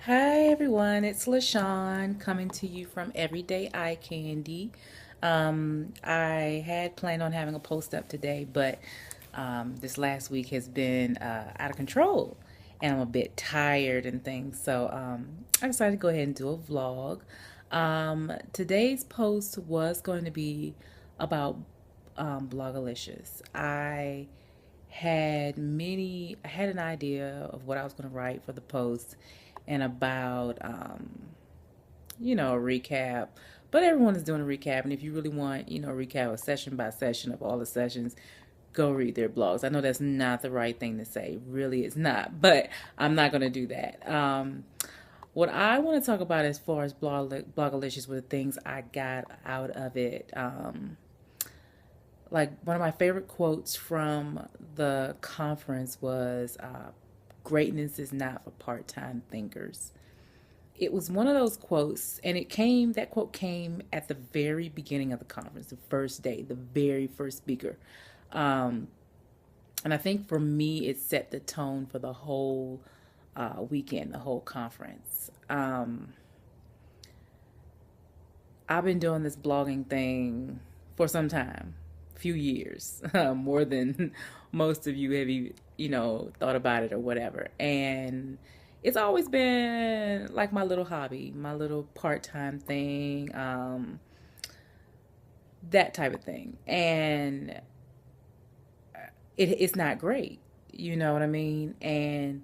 Hi everyone, it's LaShawn coming to you from Everyday Eye Candy. I had planned on having a post up today, but this last week has been out of control and I'm a bit tired and things. So I decided to go ahead and do a vlog. Today's post was going to be about Blogalicious. I had an idea of what I was going to write for the post and about a recap, but everyone is doing a recap, and if you really want a recap of session by session of all the sessions, go read their blogs. I know that's not the right thing to say, really it's not, but I'm not going to do that. What I want to talk about as far as Blogalicious were the things I got out of it. Like one of my favorite quotes from the conference was greatness is not for part-time thinkers. It was one of those quotes, and that quote came at the very beginning of the conference, the first day, the very first speaker. um, and I think for me it set the tone for the whole weekend, the whole conference. I've been doing this blogging thing for some time, few years, more than most of you have, thought about it or whatever. And it's always been like my little hobby, my little part-time thing, that type of thing. And it's not great, you know what I mean? And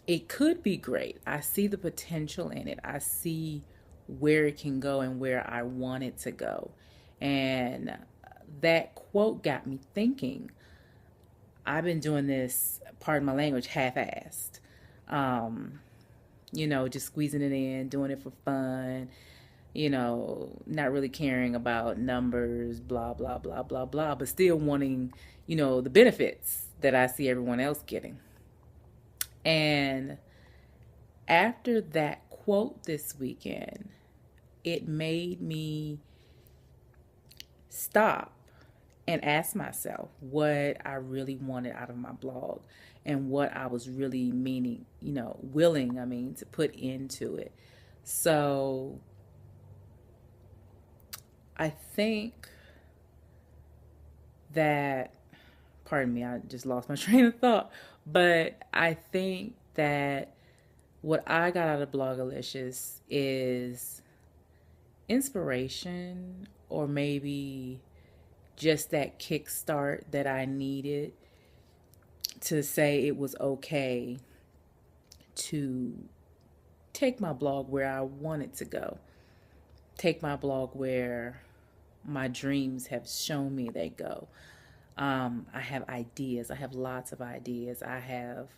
it could be great. I see the potential in it. I see where it can go and where I want it to go. And that quote got me thinking. I've been doing this, pardon my language, half-assed. Um, just squeezing it in, doing it for fun, not really caring about numbers, blah, blah, blah, blah, blah, but still wanting, the benefits that I see everyone else getting. And after that quote this weekend, it made me stop and ask myself what I really wanted out of my blog and what I was really willing, to put into it. So I think that, pardon me, I just lost my train of thought, but I think that what I got out of Blogalicious is inspiration, or maybe just that kickstart that I needed to say it was okay to take my blog where I want it to go. Take my blog where my dreams have shown me they go. I have ideas. I have lots of ideas. I have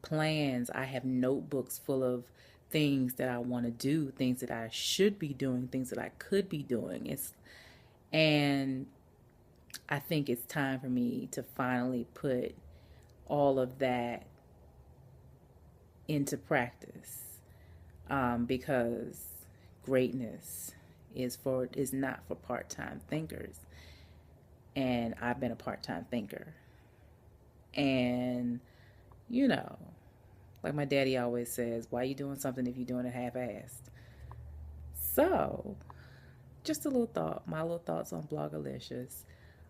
plans. I have notebooks full of things that I want to do, things that I should be doing, things that I could be doing. And I think it's time for me to finally put all of that into practice, because greatness is not for part-time thinkers, and I've been a part-time thinker. And you know, like my daddy always says, why are you doing something if you're doing it half-assed? So, just a little thought, my little thoughts on Blogalicious.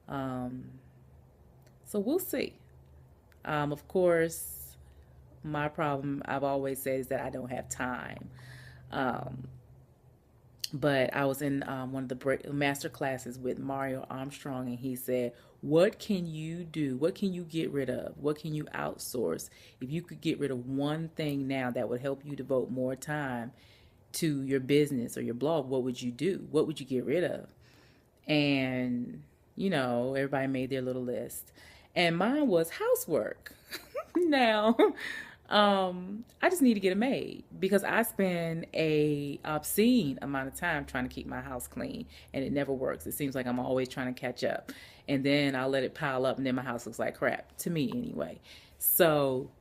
Um, so we'll see. Of course, my problem I've always said is that I don't have time. Um, but I was in one of the master classes with Mario Armstrong, and he said, what can you do? What can you get rid of? What can you outsource? If you could get rid of one thing now that would help you devote more time to your business or your blog, what would you do? What would you get rid of? And, everybody made their little list. And mine was housework. Now, I just need to get it made because I spend a obscene amount of time trying to keep my house clean, and it never works. It seems like I'm always trying to catch up, and then I'll let it pile up, and then my house looks like crap to me anyway. So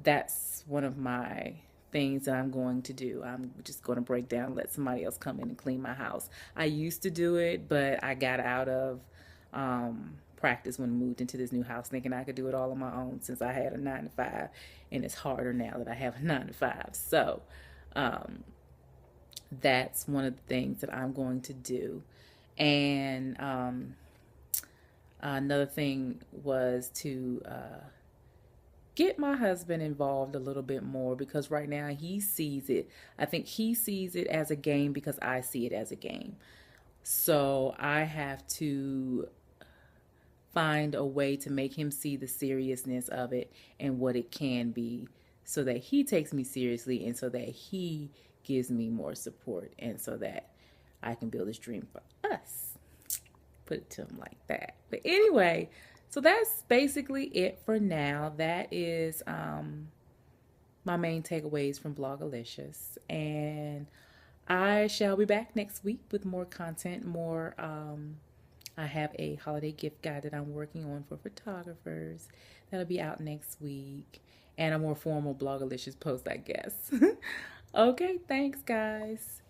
that's one of my things that I'm going to do. I'm just going to break down and let somebody else come in and clean my house. I used to do it, but I got out of practice when I moved into this new house, thinking I could do it all on my own since I had a 9 to 5, and it's harder now that I have a 9 to 5. So that's one of the things that I'm going to do. And another thing was to get my husband involved a little bit more, because right now he sees it. I think he sees it as a game because I see it as a game. So I have to find a way to make him see the seriousness of it and what it can be, so that he takes me seriously, and so that he gives me more support, and so that I can build this dream for us. Put it to him like that. But anyway, so that's basically it for now. That is my main takeaways from Blogalicious. And I shall be back next week with more content, more I have a holiday gift guide that I'm working on for photographers. That'll be out next week. And a more formal Blogalicious post, I guess. Okay, thanks, guys.